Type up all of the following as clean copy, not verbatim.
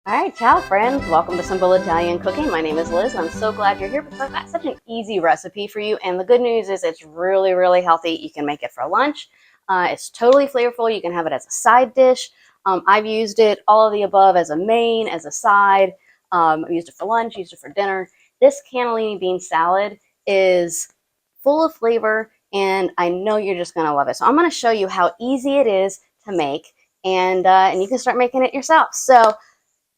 Alright, ciao friends! Welcome to Simple Italian Cooking. My name is Liz and I'm so glad you're here because I've got such an easy recipe for you, and the good news is it's really healthy. You can make it for lunch. It's totally flavorful. You can have it as a side dish. I've used it all of the above as a main, as a side. I've used it for lunch, used it for dinner. This cannellini bean salad is full of flavor and I know you're just going to love it. So I'm going to show you how easy it is to make, and you can start making it yourself. So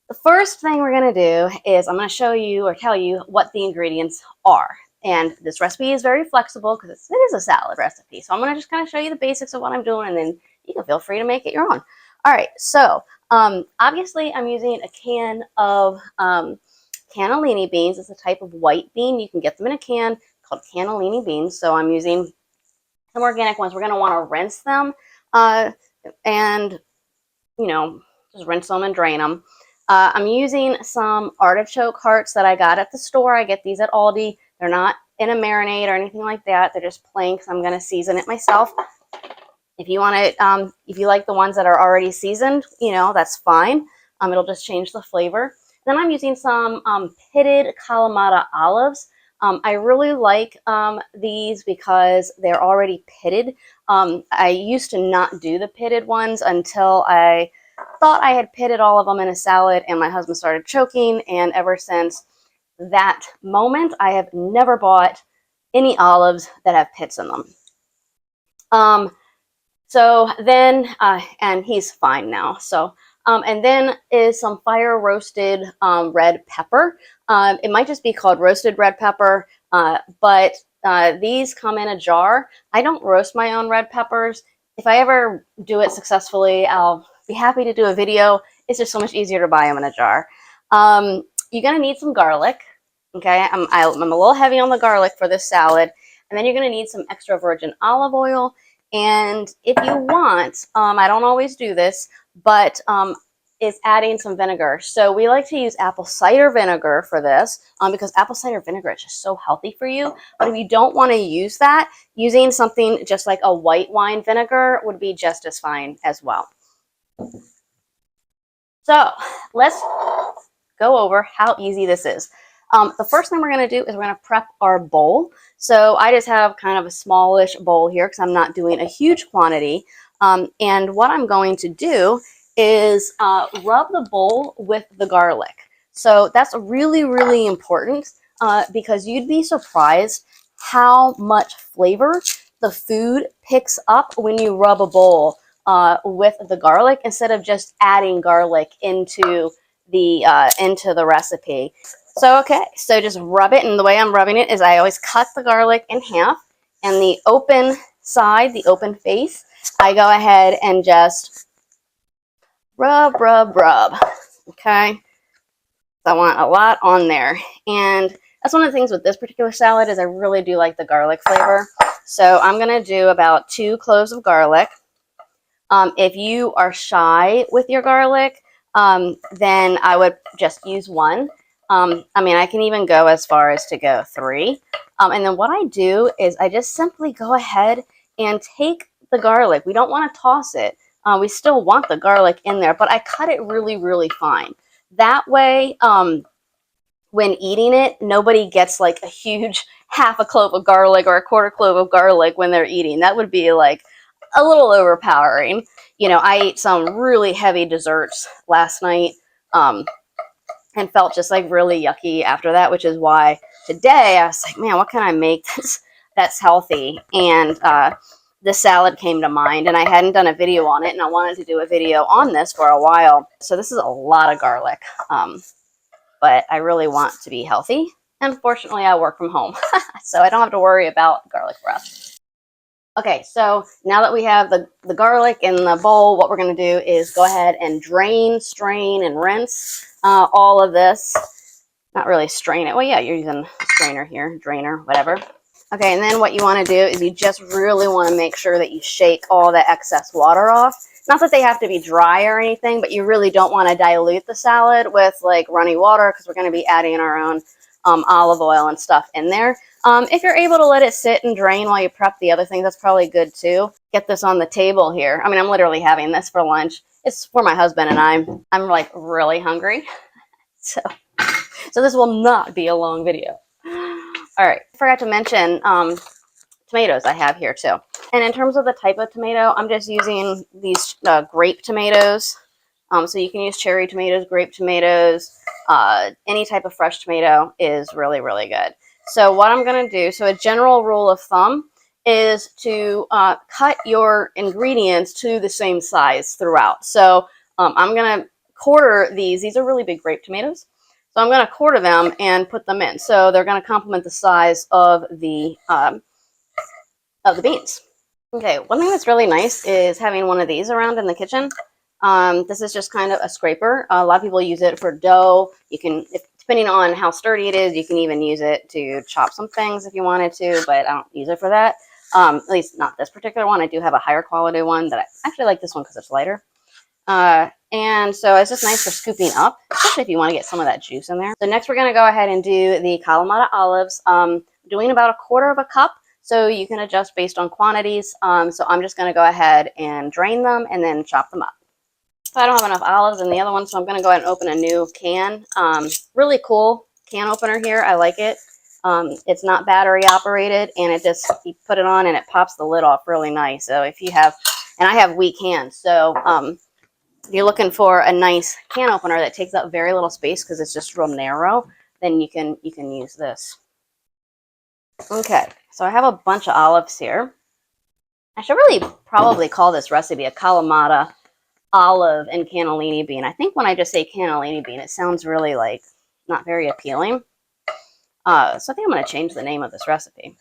the first thing we're going to do is I'm going to show you or tell you what the ingredients are. And this recipe is very flexible because it is a salad recipe. So I'm going to just kind of show you the basics of what I'm doing, and then you can feel free to make it your own. All right, so obviously I'm using a can of cannellini beans. It's a type of white bean. You can get them in a can called cannellini beans. So I'm using some organic ones. We're going to want to rinse them and, just rinse them and drain them. I'm using some artichoke hearts that I got at the store. I get these at Aldi. They're not in a marinade or anything like that. They're just plain because I'm going to season it myself. If you want to, if you like the ones that are already seasoned, that's fine. It'll just change the flavor. Then I'm using some pitted Kalamata olives. I really like these because they're already pitted. I used to not do the pitted ones until I thought I had pitted all of them in a salad, and my husband started choking, and ever since that moment I have never bought any olives that have pits in them. So then and he's fine now. So and then is some fire roasted red pepper. It might just be called roasted red pepper, but these come in a jar. I don't roast my own red peppers. If I ever do it successfully, I'll be happy to do a video. It's just so much easier to buy them in a jar. You're going to need some garlic. Okay, I'm a little heavy on the garlic for this salad. And then you're going to need some extra virgin olive oil. And if you want, I don't always do this, but is adding some vinegar. So we like to use apple cider vinegar for this because apple cider vinegar is just so healthy for you. But if you don't want to use that, using something just like a white wine vinegar would be just as fine as well. So let's go over how easy this is. The first thing we're going to do is we're going to prep our bowl. So I just have kind of a smallish bowl here because I'm not doing a huge quantity. And what I'm going to do is rub the bowl with the garlic. So that's really important because you'd be surprised how much flavor the food picks up when you rub a bowl with the garlic instead of just adding garlic into the recipe. So so just rub it, and the way I'm rubbing it is I always cut the garlic in half, and the open side, the open face, I go ahead and just rub. Okay, so I want a lot on there, and that's one of the things with this particular salad is I really do like the garlic flavor. So I'm gonna do about 2 cloves of garlic. If you are shy with your garlic, then I would just use 1. I can even go as far as to go 3. And then what I do is I just simply go ahead and take the garlic. We don't want to toss it. We still want the garlic in there, but I cut it really fine. That way, when eating it, nobody gets like a huge half a clove of garlic or a quarter clove of garlic when they're eating. That would be like a little overpowering. I ate some really heavy desserts last night and felt just like really yucky after that, which is why today I was like, man, what can I make that's healthy? And the salad came to mind, and I hadn't done a video on it, and I wanted to do a video on this for a while. So this is a lot of garlic, but I really want to be healthy. And fortunately, I work from home, so I don't have to worry about garlic breath. Okay, so now that we have the garlic in the bowl, what we're going to do is go ahead and drain, strain, and rinse all of this. Not really strain it. Well, yeah, you're using a strainer here, drainer, whatever. Okay, and then what you want to do is you just really want to make sure that you shake all the excess water off. Not that they have to be dry or anything, but you really don't want to dilute the salad with like runny water because we're going to be adding our own olive oil and stuff in there. If you're able to let it sit and drain while you prep the other things, that's probably good too. Get this on the table here. I'm literally having this for lunch. it's for my husband and I'm like really hungry. So this will not be a long video. All right, I forgot to mention tomatoes I have here too. And in terms of the type of tomato, I'm just using these grape tomatoes. So you can use cherry tomatoes, grape tomatoes, any type of fresh tomato is really, really good. So what I'm going to do, so a general rule of thumb is to cut your ingredients to the same size throughout. So I'm going to quarter these. These are really big grape tomatoes. So I'm going to quarter them and put them in. So they're going to complement the size of the beans. Okay, one thing that's really nice is having one of these around in the kitchen. This is just kind of a scraper. A lot of people use it for dough. You can, depending on how sturdy it is, you can even use it to chop some things if you wanted to, but I don't use it for that. At least not this particular one. I do have a higher quality one that I actually like this one because it's lighter. And so it's just nice for scooping up, especially if you want to get some of that juice in there. So next we're going to go ahead and do the Kalamata olives. Doing about 1/4 cup. So you can adjust based on quantities. So I'm just going to go ahead and drain them and then chop them up. So I don't have enough olives in the other one, so I'm going to go ahead and open a new can. Really cool can opener here. I like it. It's not battery operated, and it just, you put it on and it pops the lid off really nice. So if you have, and I have weak hands, so if you're looking for a nice can opener that takes up very little space because it's just real narrow, then you can use this. Okay, so I have a bunch of olives here. I should really probably call this recipe a Kalamata olive and cannellini bean. I think when I just say cannellini bean, it sounds really like not very appealing. So I think I'm going to change the name of this recipe.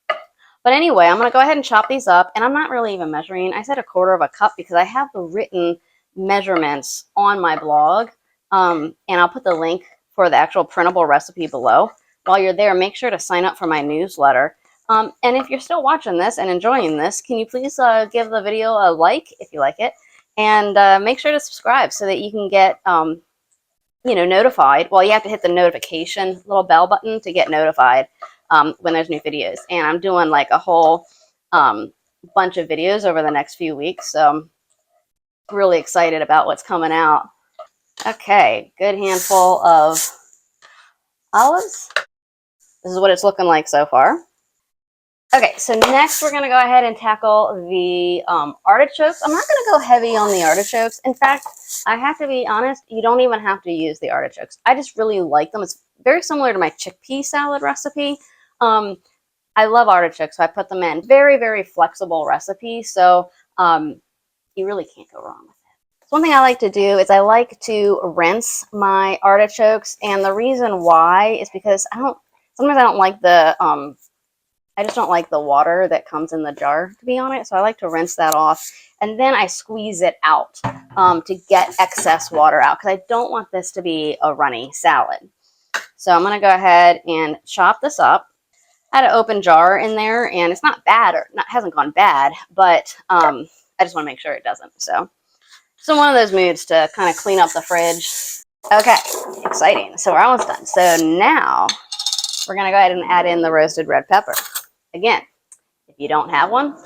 But anyway, I'm going to go ahead and chop these up, and I'm not really even measuring. I said 1/4 cup because I have the written measurements on my blog, and I'll put the link for the actual printable recipe below. While you're there, make sure to sign up for my newsletter. And if you're still watching this and enjoying this, can you please give the video a like if you like it, and make sure to subscribe so that you can get notified. Well, you have to hit the notification little bell button to get notified when there's new videos. And I'm doing like a whole bunch of videos over the next few weeks, so I'm really excited about what's coming out. Okay, good handful of olives. This is what it's looking like so far. Okay, so next we're going to go ahead and tackle the artichokes. I'm not going to go heavy on the artichokes. In fact, I have to be honest, you don't even have to use the artichokes. I just really like them. It's very similar to my chickpea salad recipe. I love artichokes, so I put them in. Very, very flexible recipe, so you really can't go wrong with it. One thing I like to do is I like to rinse my artichokes, and the reason why is because sometimes I don't like the I just don't like the water that comes in the jar to be on it, so I like to rinse that off, and then I squeeze it out to get excess water out because I don't want this to be a runny salad. So I'm going to go ahead and chop this up. I had an open jar in there, and it's not bad, or hasn't gone bad, but I just want to make sure it doesn't. So in one of those moods to kind of clean up the fridge. Okay, exciting. So we're almost done. So now we're going to go ahead and add in the roasted red pepper. Again, if you don't have one,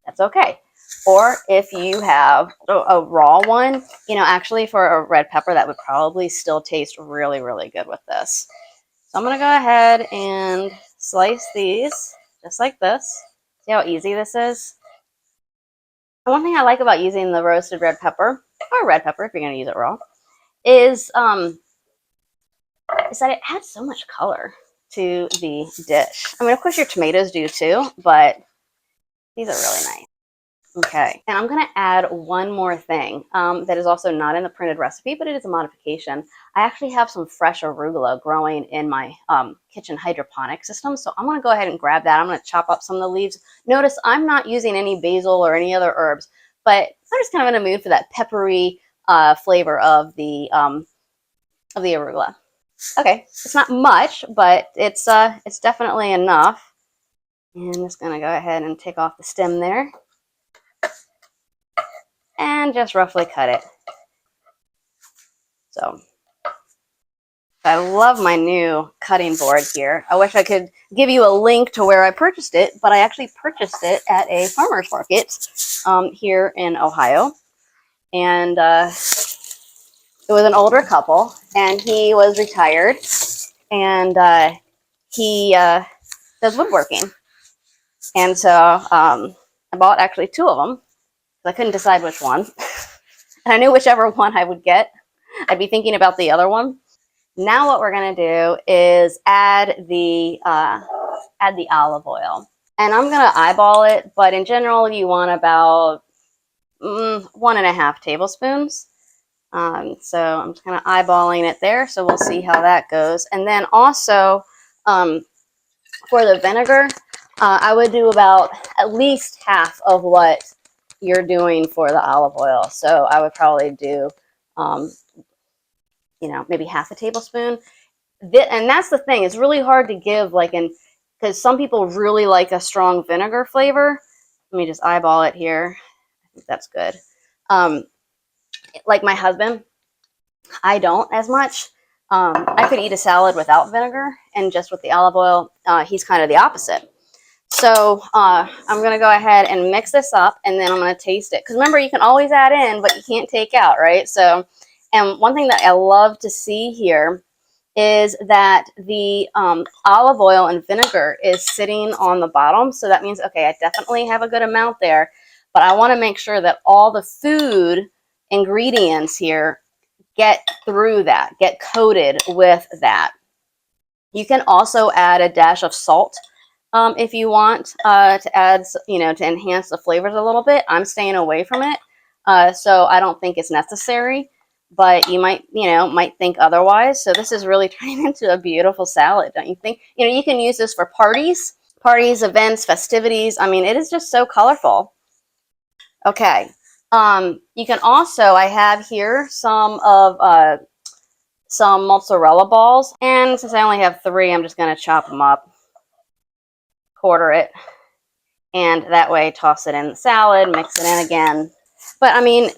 that's okay. Or if you have a raw one, actually for a red pepper, that would probably still taste really, really good with this. So I'm going to go ahead and slice these just like this. See how easy this is? And one thing I like about using the roasted red pepper, or red pepper if you're going to use it raw, is that it adds so much color to the dish. I mean, of course your tomatoes do too, but these are really nice. Okay, and I'm going to add one more thing that is also not in the printed recipe, but it is a modification. I actually have some fresh arugula growing in my kitchen hydroponic system, so I'm going to go ahead and grab that. I'm going to chop up some of the leaves. Notice I'm not using any basil or any other herbs, but I'm just kind of in a mood for that peppery flavor of the arugula. Okay, it's not much, but it's definitely enough. And I'm just going to go ahead and take off the stem there. And just roughly cut it. So I love my new cutting board here. I wish I could give you a link to where I purchased it, but I actually purchased it at a farmer's market here in Ohio. and it was an older couple, and he was retired, and he does woodworking. And so I bought actually 2 of them. I couldn't decide which one. And I knew whichever one I would get, I'd be thinking about the other one. Now what we're going to do is add the olive oil. And I'm going to eyeball it, but in general, you want about 1.5 tablespoons. So I'm just kind of eyeballing it there. So we'll see how that goes. And then also for the vinegar, I would do about at least half of what you're doing for the olive oil. So I would probably do, maybe half a tablespoon. And that's the thing. It's really hard to give because some people really like a strong vinegar flavor. Let me just eyeball it here. I think that's good. Like my husband, I don't as much. I could eat a salad without vinegar and just with the olive oil. He's kind of the opposite. So I'm going to go ahead and mix this up, and then I'm going to taste it. Because remember, you can always add in, but you can't take out, right? So, and one thing that I love to see here is that the olive oil and vinegar is sitting on the bottom. So that means, okay, I definitely have a good amount there, but I want to make sure that all the food ingredients here get through that, get coated with that. You can also add a dash of salt if you want to add, to enhance the flavors a little bit. I'm staying away from it, so I don't think it's necessary. But you might think otherwise. So this is really turning into a beautiful salad, don't you think? You can use this for parties, events, festivities. I mean, it is just so colorful. Okay. You can also, I have here some mozzarella balls. And since I only have 3, I'm just going to chop them up, quarter it, and that way toss it in the salad, mix it in again. But I mean,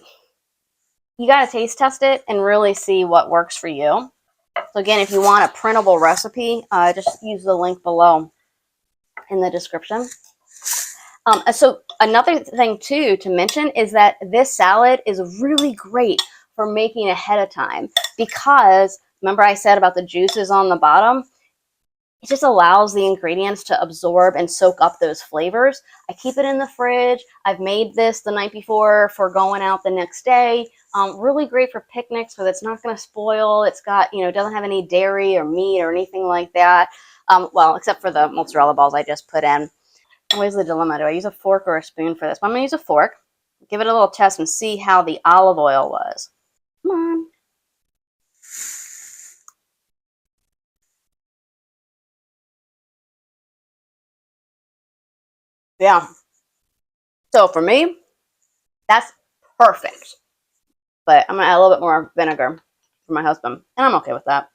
you got to taste test it and really see what works for you. So again, if you want a printable recipe, just use the link below in the description. So another thing too to mention is that this salad is really great for making ahead of time, because remember I said about the juices on the bottom? It just allows the ingredients to absorb and soak up those flavors. I keep it in the fridge. I've made this the night before for going out the next day. Really great for picnics because it's not going to spoil. It's got, doesn't have any dairy or meat or anything like that. Well, except for the mozzarella balls I just put in. Always the dilemma. Do I use a fork or a spoon for this? But I'm going to use a fork. Give it a little test and see how the olive oil was. Come on. Yeah. So for me, that's perfect. But I'm going to add a little bit more vinegar for my husband. And I'm okay with that.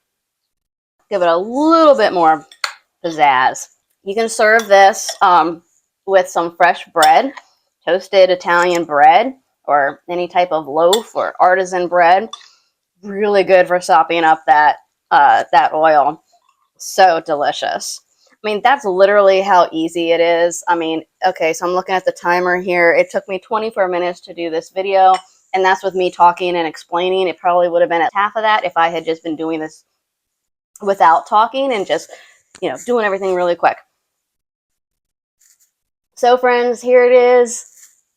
Give it a little bit more pizzazz. You can serve this with some fresh bread, toasted Italian bread, or any type of loaf or artisan bread. Really good for sopping up that oil. So delicious. I mean, that's literally how easy it is. I mean, okay, so I'm looking at the timer here. It took me 24 minutes to do this video, and that's with me talking and explaining. It probably would have been at half of that if I had just been doing this without talking and just, doing everything really quick. So friends, here it is.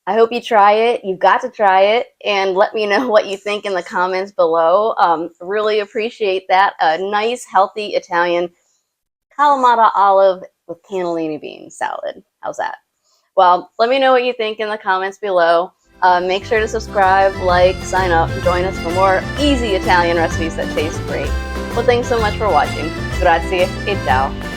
I hope you try it. You've got to try it, and let me know what you think in the comments below. Really appreciate that. A nice, healthy Italian Kalamata olive with cannellini bean salad. How's that? Well, let me know what you think in the comments below. Make sure to subscribe, like, sign up, and join us for more easy Italian recipes that taste great. Well, thanks so much for watching. Grazie e ciao.